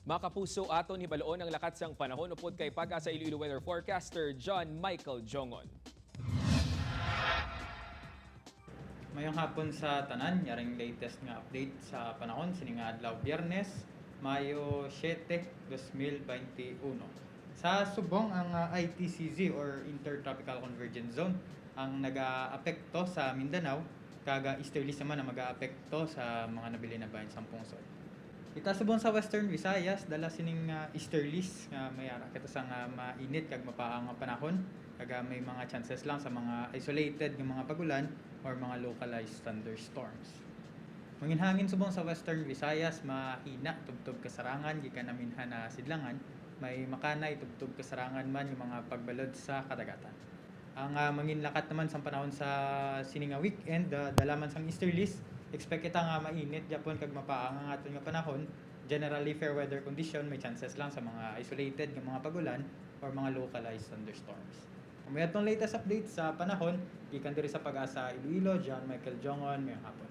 Mga kapuso, aton hibaloon ang lakat sang panahon upod kay Pag-asa Iloilo weather forecaster John Michael Jongon. Mayong hapon sa tanan, yaring latest nga update sa panahon sining nga adlaw Biyernes, Mayo 7, 2021. Sa subong ang ITCZ or Intertropical Convergence Zone ang nag-aapekto sa Mindanao, kaga easterlies naman ang mag-aapekto sa mga nabili na bayan sa pungsod. Kita subong sa Western Visayas, dala sining easterlies nga may ara kita sa nga mainit kag mapaang nga panahon, kaga may mga chances lang sa mga isolated nga mga pagulan or mga localized thunderstorms. Manginhangin subong sa Western Visayas, mahina tubtob kasarangan gikan naminhan na sidlangan, may makanay tubtob kasarangan man yung mga pagbalod sa kadagatan. Ang manginlakat naman sa panahon sa sininga weekend, dalaman sang easterlies, expect kita nga mainit japon kag mapaang ang aton nga panahon. Generally fair weather condition, may chances lang sa mga isolated nga mga pagulan or mga localized thunderstorms. Kung may atong latest update sa panahon, gikan diri sa Pag-asa Iloilo, John Michael Jongon, ngayong hapon.